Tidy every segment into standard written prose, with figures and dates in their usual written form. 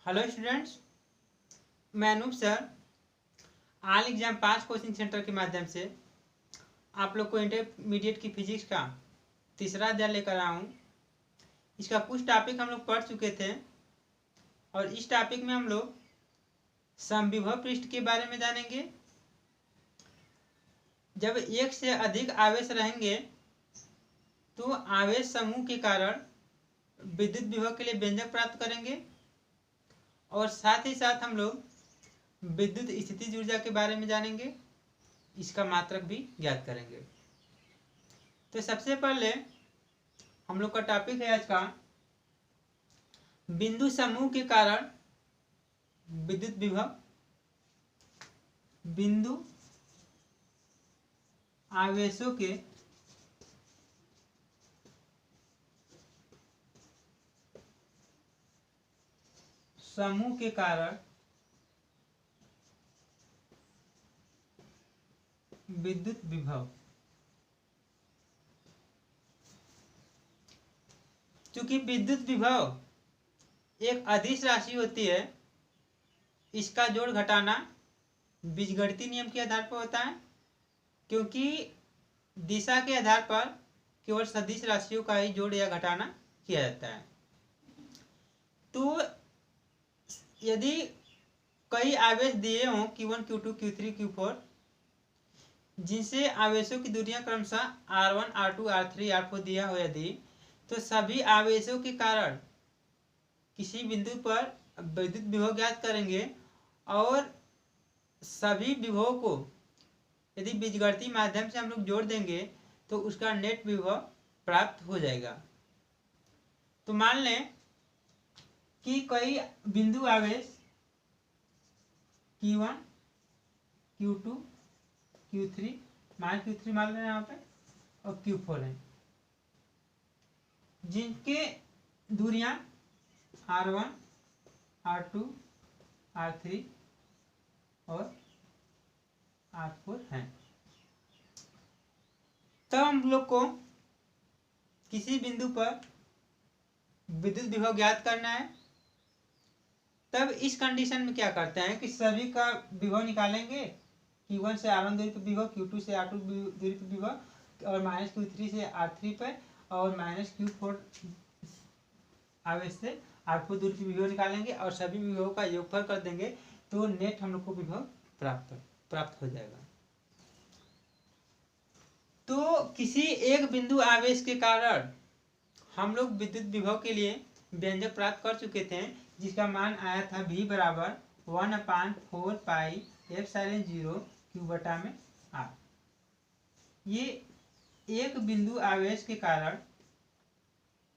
Hello students, मैं Anoop sir all exam pass coaching centre के माध्यम से आप लोग को इंटरमीडिएट की फिजिक्स का तीसरा अध्याय लेकर आया हूँ। इसका कुछ टॉपिक हम लोग पढ़ चुके थे और इस टॉपिक में हम लोग समविभव पृष्ठ के बारे में जानेंगे। जब एक से अधिक आवेश रहेंगे तो आवेश समूह के कारण विद्युत विभव के लिए व्यंजक प्राप्त करेंगे और साथ ही साथ हम लोग विद्युत स्थितिज ऊर्जा के बारे में जानेंगे, इसका मात्रक भी ज्ञात करेंगे। तो सबसे पहले हम लोग का टॉपिक है आज का बिंदु समूह के कारण विद्युत विभव। बिंदु आवेशों के समूह के कारण विद्युत विभव। चूंकि विद्युत विभव एक अदिश राशि होती है, इसका जोड़ घटाना बीजगणितीय नियम के आधार पर होता है, क्योंकि दिशा के आधार पर केवल सदिश राशियों का ही जोड़ या घटाना किया जाता है। तो यदि कई आवेश दिए हों Q1, Q2, Q3, Q4, जिनसे आवेशों की दूरियां क्रमशः R1, R2, R3, R4 दिया हो, यदि तो सभी आवेशों के कारण किसी बिंदु पर विद्युत विभव ज्ञात करेंगे और सभी विभव को यदि बीजगणितीय माध्यम से हम लोग जोड़ देंगे तो उसका नेट विभव प्राप्त हो जाएगा। तो मान लें कि कई बिंदु आवेश Q1, Q2, Q3 Q3 मान लें यहाँ पे और Q4 है, जिनके दूरियां R1, R2, R3 और R4 हैं। तब हम लोग को किसी बिंदु पर विद्युत विभव ज्ञात करना है। तब इस कंडीशन में क्या करते हैं कि सभी का विभव निकालेंगे। Q1 से R1 दूरी पर विभव, Q2 से R2 दूरी पर विभव और -Q3 से R3 पर और -Q4 आवेश से R4 दूरी पर विभव निकालेंगे और सभी विभव का योगफल कर देंगे तो नेट हम लोग को विभव प्राप्त हो जाएगा। तो किसी एक बिंदु आवेश के कारण हम लोग विद्युत विभव के लिए व्यंजक प्राप्त कर चुके थे, जिसका मान आया था V बराबर 1/4 पाई एप्सिलॉन 0 Q बटा में R। ये एक बिंदु आवेश के कारण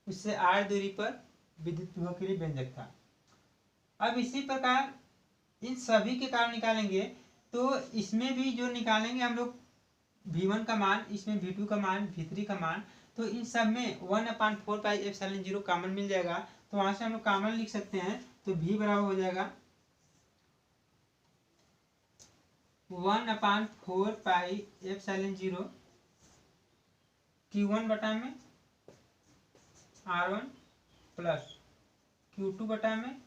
उससे R दूरी पर विद्युत विभव के लिए व्यंजक था। अब इसी प्रकार इन सभी के कारण निकालेंगे तो इसमें भी जो निकालेंगे हम लोग V1 का मान, इसमें V2 का मान, V3 का मान, तो इन सब में 1/4 पाई एप्सिलॉन 0 कॉमन मिल जाएगा। तो वहां से हम लोग कॉमन लिख सकते हैं। तो V बराबर हो जाएगा 1/4 पाई एप्सिलॉन 0 Q1 बटा में R1 प्लस Q2 बटा में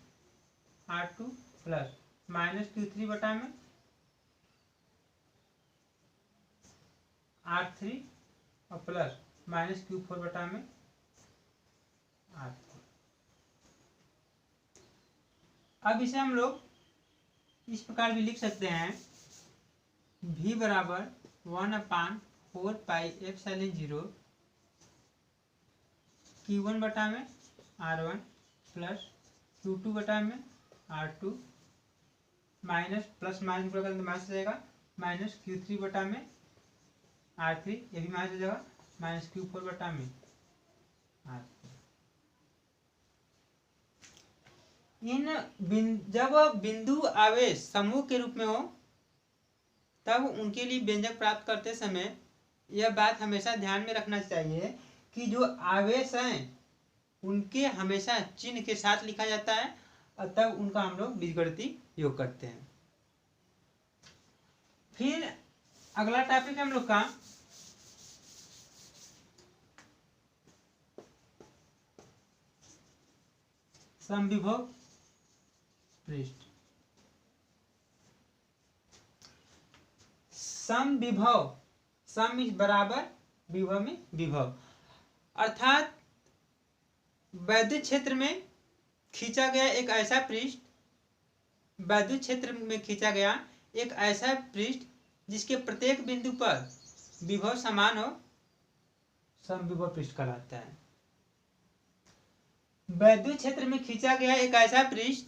R2 प्लस -Q3 बटा में R3 और प्लस -Q4 बटा में R4। अब इसे हम लोग इस प्रकार भी लिख सकते हैं। V बराबर 1/4 पाई एप्सिलॉन 0 Q1 बटा में R1 प्लस Q2 बटा में R2 माइनस प्लस माइनस बगल में माइनस हो जाएगा -Q3 बटा में R3, ये भी माइनस हो जाएगा -Q4 बटा में R4। जब बिंदु आवेश समूह के रूप में हो तब उनके लिए व्यंजक प्राप्त करते समय यह बात हमेशा ध्यान में रखना चाहिए कि जो आवेश हैं उनके हमेशा चिन्ह के साथ लिखा जाता है और तब उनका हम लोग बीजगणितीय योग करते हैं। फिर अगला टॉपिक हम लोग का समविभव पृष्ठ। सम विभव, सम इज बराबर, विभव में विभव, अर्थात वैद्युत क्षेत्र में खींचा गया एक ऐसा पृष्ठ, वैद्युत क्षेत्र में खींचा गया एक ऐसा पृष्ठ जिसके प्रत्येक बिंदु पर विभव समान हो, समविभव पृष्ठ कहलाता है। वैद्युत क्षेत्र में खींचा गया एक ऐसा पृष्ठ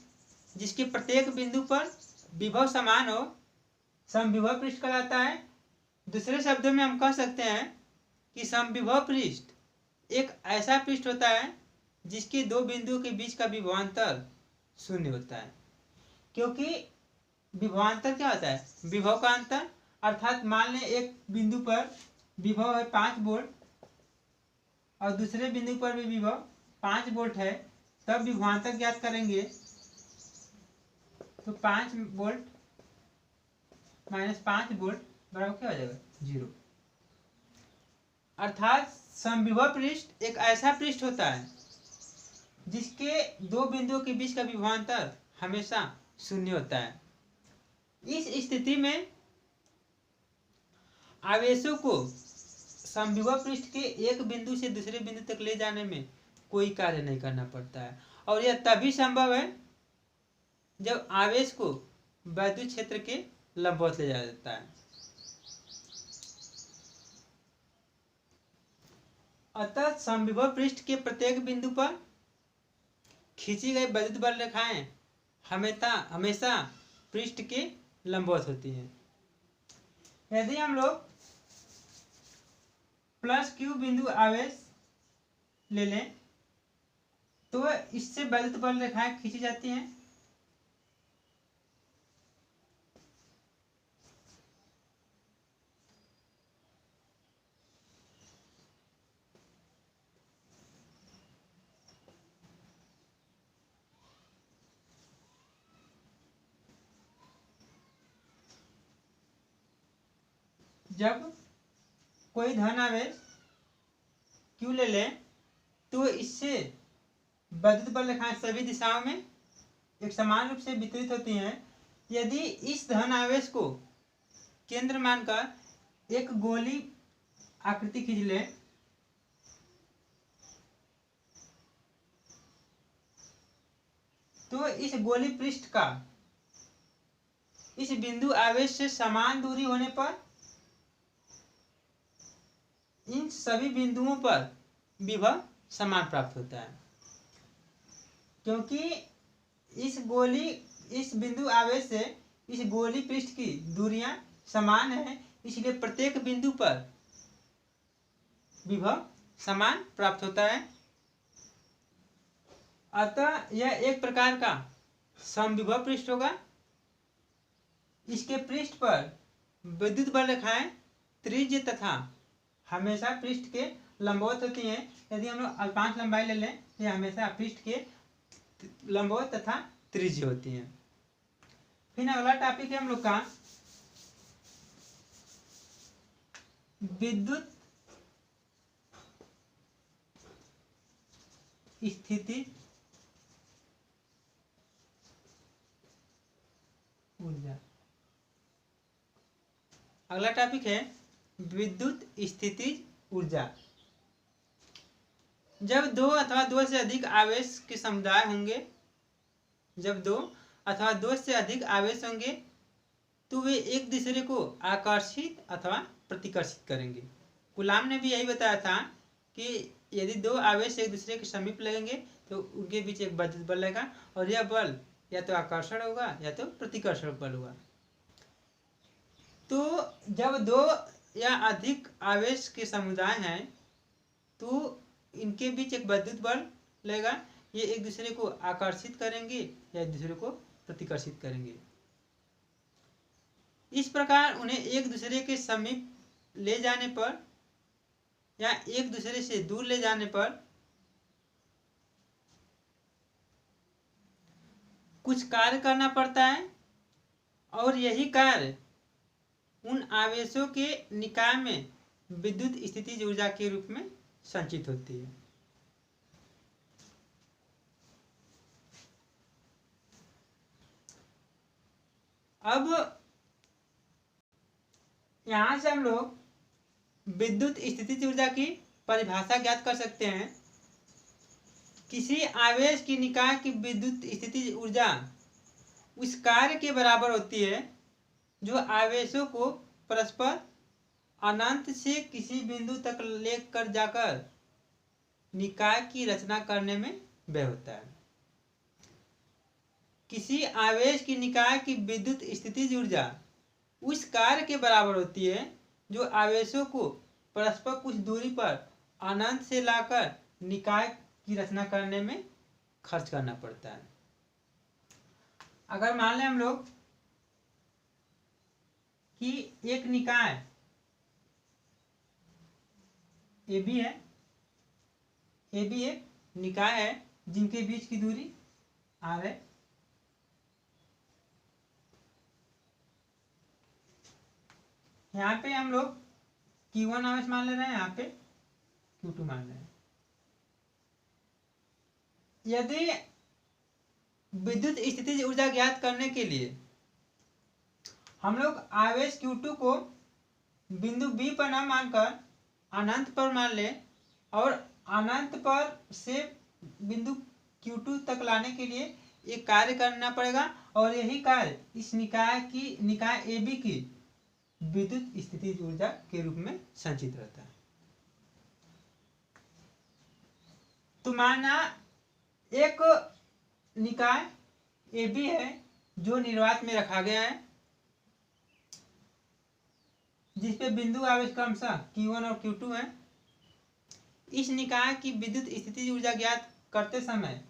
जिसके प्रत्येक बिंदु पर विभव समान हो, समविभव पृष्ठ कहलाता है। दूसरे शब्दों में हम कह सकते हैं कि समविभव पृष्ठ एक ऐसा पृष्ठ होता है जिसके दो बिंदुओं के बीच का विभवांतर शून्य होता है। क्योंकि विभवांतर क्या होता है? विभव का अंतर। अर्थात मान लें एक बिंदु पर विभव है 5 वोल्ट और दूसरे बिंदु पर भी विभव 5 वोल्ट है, तब विभवांतर ज्ञात करेंगे तो 5 वोल्ट माइनस 5 वोल्ट बराबर क्या हो जाएगा? 0। अर्थात समविभव पृष्ठ एक ऐसा पृष्ठ होता है जिसके दो बिंदुओं के बीच का विभवांतर हमेशा शून्य होता है। इस स्थिति में आवेशों को समविभव पृष्ठ के एक बिंदु से दूसरे बिंदु तक ले जाने में कोई कार्य नहीं करना पड़ता है, और यह तभी संभव है जब आवेश को वैद्युत क्षेत्र के लंबवत ले जाया जाता है। अतः समविभव पृष्ठ के प्रत्येक बिंदु पर खींची गई वैद्युत बल रेखाएं हमेशा पृष्ठ के लंबवत होती हैं। यदि हम लोग प्लस क्यू बिंदु आवेश ले लें तो इससे वैद्युत बल रेखाएं खींची जाती हैं। जब कोई धन आवेश क्यू ले लें तो इससे वैद्युत बल रेखाएं सभी दिशाओं में एक समान रूप से वितरित होती हैं। यदि इस धन आवेश को केंद्र मानकर एक गोली आकृति खींच लें तो इस गोली पृष्ठ का इस बिंदु आवेश से समान दूरी होने पर इन सभी बिंदुओं पर विभव समान प्राप्त होता है। क्योंकि इस बिंदु आवेश से इस गोली पृष्ठ की दूरियां समान है, इसलिए प्रत्येक बिंदु पर विभव समान प्राप्त होता है। अतः यह एक प्रकार का समविभव पृष्ठ होगा। इसके पृष्ठ पर विद्युत बल रेखाएं त्रिज्य तथा हमेशा पृष्ठ के लंबवत होती हैं। यदि हम लोग अल्पांश लंबाई ले लें तो ये हमेशा पृष्ठ के लंबवत तथा त्रिज्य होती हैं। फिर अगला टॉपिक है हम लोग का विद्युत स्थिति ऊर्जा। अगला टॉपिक है विद्युत स्थितिज ऊर्जा। जब दो अथवा दो से अधिक आवेश के समुदाय होंगे, जब दो अथवा दो से अधिक आवेश होंगे तो वे एक दूसरे को आकर्षित अथवा प्रतिकर्षित करेंगे। कूलाम ने भी यही बताया था कि यदि दो आवेश एक दूसरे के समीप लगेंगे तो उनके बीच एक विद्युत बल लगेगा, और यह बल या तो आकर्षण होगा या तो प्रतिकर्षण बल होगा। तो जब दो या अधिक आवेश के समुदाय हैं तो इनके बीच एक विद्युत बल लगेगा। ये एक दूसरे को आकर्षित करेंगे या एक दूसरे को प्रतिकर्षित करेंगे। इस प्रकार उन्हें एक दूसरे के समीप ले जाने पर या एक दूसरे से दूर ले जाने पर कुछ कार्य करना पड़ता है, और यही कार्य उन आवेशों के निकाय में विद्युत स्थितिज ऊर्जा के रूप में संचित होती है। अब यहाँ से हम लोग विद्युत स्थितिज ऊर्जा की परिभाषा ज्ञात कर सकते हैं। किसी आवेश की निकाय की विद्युत स्थितिज ऊर्जा उस कार्य के बराबर होती है जो आवेशों को परस्पर अनंत से किसी बिंदु तक लेकर जाकर निकाय की रचना करने में व्यय होता है। किसी आवेश की निकाय की विद्युत स्थितिज ऊर्जा उस कार्य के बराबर होती है जो आवेशों को परस्पर कुछ दूरी पर अनंत से लाकर निकाय की रचना करने में खर्च करना पड़ता है। अगर मान लें हम लोग कि एक निकाय ए बी है, ए बी एक निकाय है जिनके बीच की दूरी r है। यहाँ पे हम लोग Q1 आवेश मान ले रहे हैं, यहाँ पे Q2 मान रहे हैं। यदि विद्युत स्थितिज ऊर्जा ज्ञात करने के लिए हम लोग आवेश Q2 को बिंदु B पर न मानकर अनंत पर मान ले और अनंत पर से बिंदु Q2 तक लाने के लिए एक कार्य करना पड़ेगा और यही कार्य इस निकाय AB की विद्युत स्थितिज ऊर्जा के रूप में संचित रहता है। तो माना एक निकाय AB है जो निर्वात में रखा गया है, जिसपे बिंदु आवेश क्रमशः Q1 और Q2 है। इस निकाय की विद्युत स्थितिज ऊर्जा ज्ञात करते समय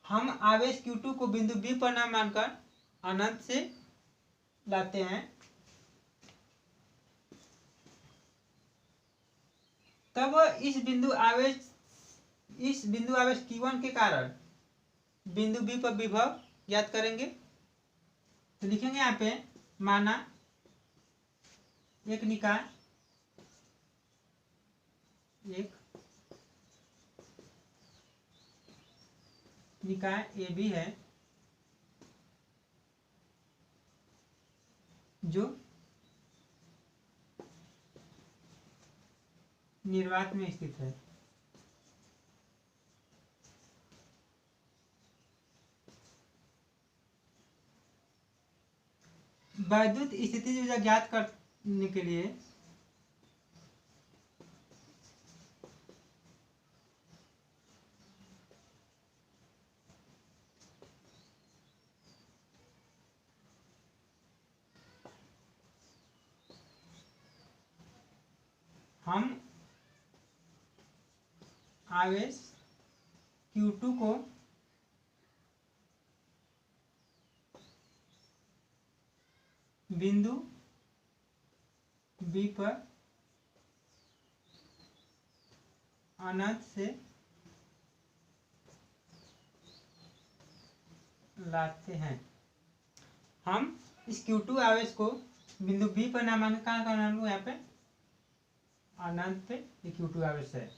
हम आवेश Q2 को बिंदु B पर न मानकर अनंत से लाते हैं। तब इस बिंदु आवेश Q1 के कारण बिंदु B पर विभव ज्ञात करेंगे। तो लिखेंगे यहाँ पे, माना एक निकाय AB है जो निर्वात में स्थित है। विद्युत स्थितिज ऊर्जा ज्ञात करने के लिए हम आवेश Q2 को बिंदु B पर अनंत से लाते हैं। हम इस Q2 आवेश को बिंदु B पर ना मान कहाँ का मान लो, यहाँ पे अनंत पे ये Q2 आवेश है,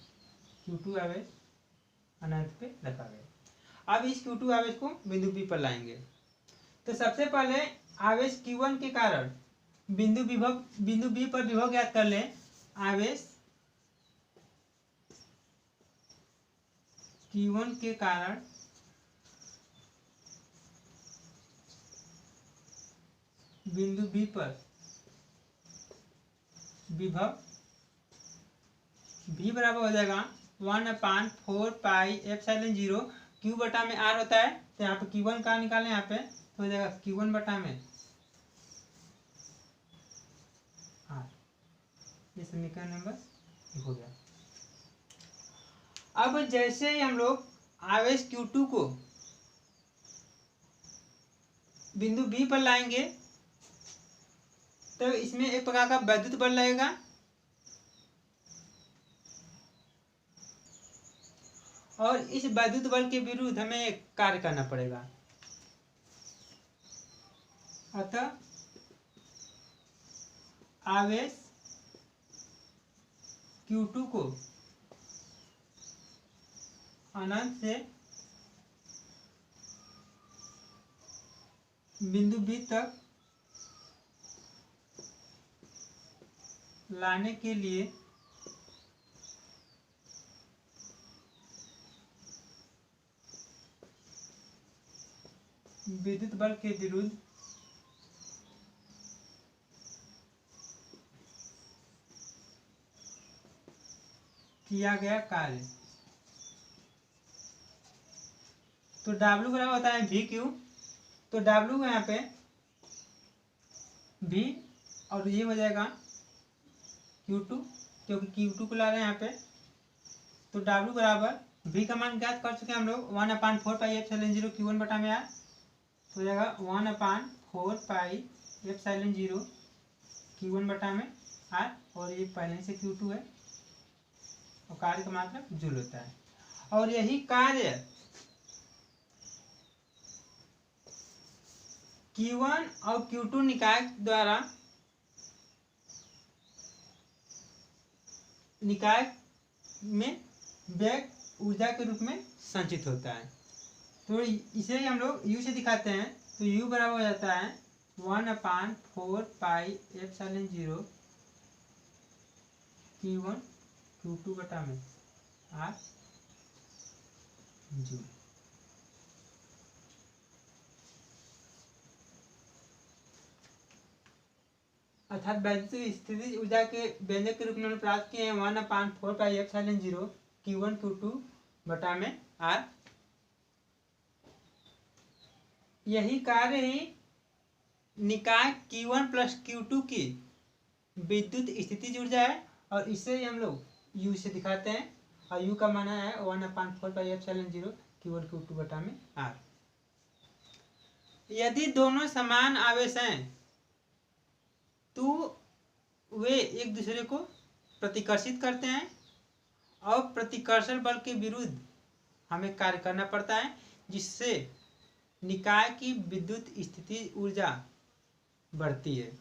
Q2 आवेश अनंत पे रखा गया। अब इस Q2 आवेश को बिंदु B पर लाएंगे। तो सबसे पहले आवेश Q1 के कारण बिंदु B पर विभव ज्ञात कर लें। आवेश Q1 के कारण बिंदु B पर विभव V बराबर हो जाएगा 1/4 पाई एप्सिलॉन 0 Q बटा में R होता है। तो यहाँ पे Q1 का निकालें, यहाँ पे तो हो जाएगा Q1 बटा में R। ये समीकरण नंबर 1 हो गया। अब जैसे ही हम लोग आवेश Q2 को बिंदु B पर लाएंगे तो इसमें एक प्रकार का वैद्युत बल लगेगा और इस वैद्युत बल के विरुद्ध हमें एक कार्य करना पड़ेगा। अतः आवेश Q2 को अनंत से बिंदु बी तक लाने के लिए विद्युत बल के विरुद्ध किया गया कार्य। तो W बराबर होता है वी क्यू। तो W यहाँ पे V और ये हो जाएगा Q2, क्योंकि Q2 को ला रहे हैं यहाँ पे। तो W बराबर V का मान ज्ञात कर चुके हैं हम लोग 1/4πε0 Q1 बटा में आर। तो हो जाएगा 1/4πε0 Q1 बटा में आर, और ये पहले से Q2 है और कार्य का मात्रा जूल होता है। और यही कार्य Q1 और Q2 निकाय द्वारा निकाय में वेग ऊर्जा के रूप में संचित होता है। तो इसे हम लोग U से दिखाते हैं। तो U बराबर हो जाता है 1/4πε0 Q1 Q2 बटा में आर जूल। अर्थात वैद्युत स्थितिज ऊर्जा के व्यंजक के रूप में प्राप्त किए हैं 1/4πε0 Q1 Q2 बटा में आर। यही कार्य ही निकाय Q1 प्लस Q2 की विद्युत स्थितिज ऊर्जा है, और इसे हम लोग U से दिखाते हैं। और U का मान है 1/4πε0 Q1 Q2 बटा में आर। यदि दोनों समान आवेश हैं तो वे एक दूसरे को प्रतिकर्षित करते हैं, और प्रतिकर्षण बल के विरुद्ध हमें कार्य करना पड़ता है, जिससे निकाय की विद्युत स्थिति ऊर्जा बढ़ती है।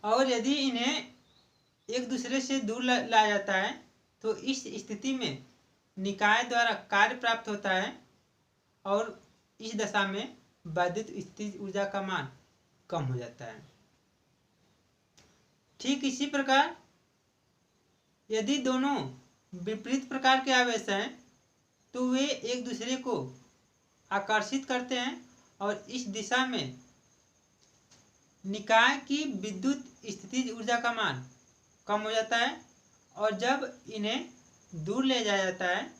और यदि इन्हें एक दूसरे से दूर लाया जाता है तो इस स्थिति में निकाय द्वारा कार्य प्राप्त होता है, और इस दशा में वैद्युत स्थितिज ऊर्जा का मान कम हो जाता है। ठीक इसी प्रकार यदि दोनों विपरीत प्रकार के आवेश हैं तो वे एक दूसरे को आकर्षित करते हैं, और इस दिशा में निकाय की विद्युत स्थितिज ऊर्जा का मान कम हो जाता है, और जब इन्हें दूर ले जाया जाता है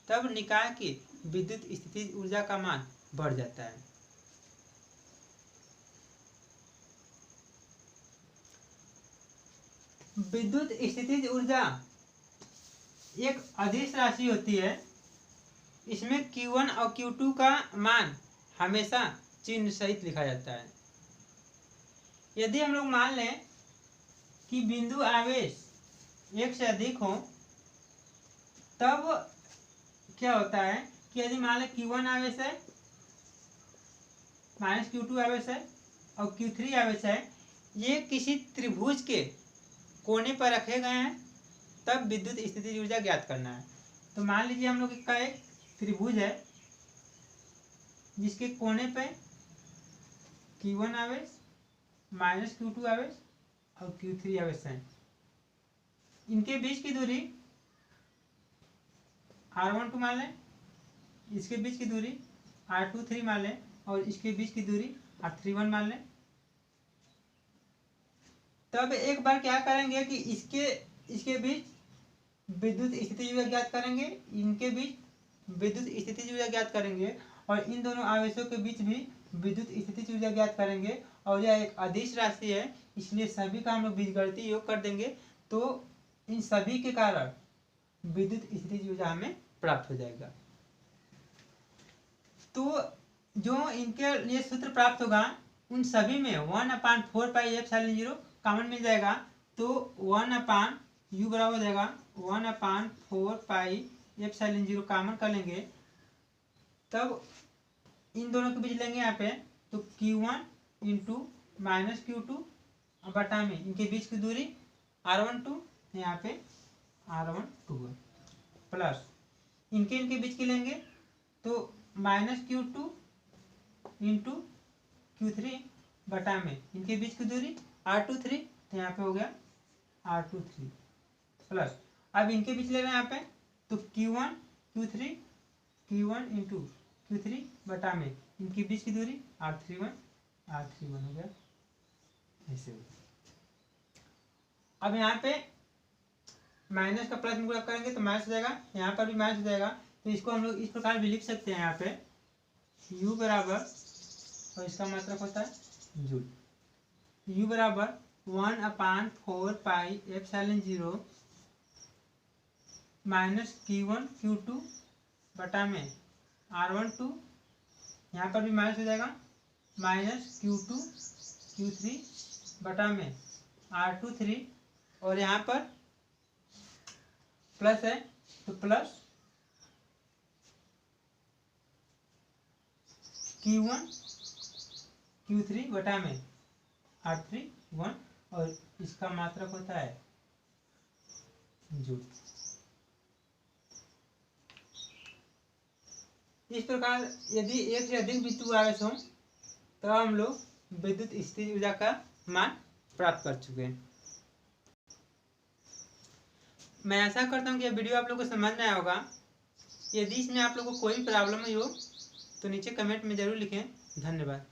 तब निकाय की विद्युत स्थितिज ऊर्जा का मान बढ़ जाता है। विद्युत स्थितिज ऊर्जा एक अदिश राशि होती है। इसमें Q1 और Q2 का मान हमेशा चिन्ह सहित लिखा जाता है। यदि हम लोग मान लें कि बिंदु आवेश एक से अधिक हो, तब क्या होता है कि यदि मान लें Q1 आवेश है माइनस Q2 आवेश है और Q3 आवेश है, ये किसी त्रिभुज के कोने पर रखे गए हैं, तब विद्युत स्थितिज ऊर्जा ज्ञात करना है। तो मान लीजिए हम लोग का एक त्रिभुज है जिसके कोने पे Q1 आवेश माइनस Q2 आवेश और Q3 आवेश है। इनके बीच की दूरी R12 मान लें, इसके बीच की दूरी R23 मान लें, और इसके बीच की दूरी R31 मान लें। तब एक बार क्या करेंगे कि इसके बीच विद्युत स्थितिज ऊर्जा ज्ञात करेंगे, इनके बीच विद्युत स्थितिज ऊर्जा ज्ञात करेंगे, और इन दोनों आवेशों के बीच भी विद्युत स्थितिज ऊर्जा ज्ञात करेंगे। और यह एक अदिश राशि है, इसलिए सभी का हम लोग बीजगणितीय योग कर देंगे, तो इन सभी के कारण विद्युत स्थितिज ऊर्जा हमें प्राप्त हो जाएगा। तो जो इनके लिए सूत्र प्राप्त होगा उन सभी में 1/4πε0 कॉमन मिल जाएगा। तो 1/U बराबर हो जाएगा 1/4πε0 कॉमन कर लेंगे, तब इन दोनों के बीच लेंगे यहाँ पे। तो Q1 इंटू माइनस Q2 बटा में इनके बीच की दूरी R12, यहाँ पे R12 प्लस इनके बीच की लेंगे तो माइनस Q2 इंटू Q3 बटा में इनके बीच की दूरी R23, तो यहाँ पे हो गया R23 प्लस, अब इनके बीच ले रहे हैं यहाँ पे, तो Q1 इंटू Q3 बटा में इनके बीच की दूरी R31 हो गया ऐसे हो। अब यहाँ पे माइनस का प्लस में गुणा करेंगे तो माइनस हो जाएगा, यहाँ पर भी माइनस हो जाएगा, तो इसको हम लोग इस प्रकार भी लिख सकते हैं यहाँ पे U बराबर, और इसका मतलब होता है जूल, U बराबर 1/4 pi epsilon 0 minus Q1 Q2 बटा में R12, यहाँ पर भी माइनस हो जाएगा, माइनस Q2 Q3 बटा में R23, और यहाँ पर प्लस है तो प्लस Q1 Q3 बटा में R31, और इसका मात्रक होता है जूल। इस प्रकार यदि एक से अधिक बिंदु आवेश हो तो हम लोग विद्युत स्थिर ऊर्जा का मान प्राप्त कर चुके हैं। मैं आशा करता हूँ कि यह वीडियो आप लोगों को समझ में आया होगा। यदि इसमें आप लोगों को कोई प्रॉब्लम हुई हो तो नीचे कमेंट में जरूर लिखें। धन्यवाद।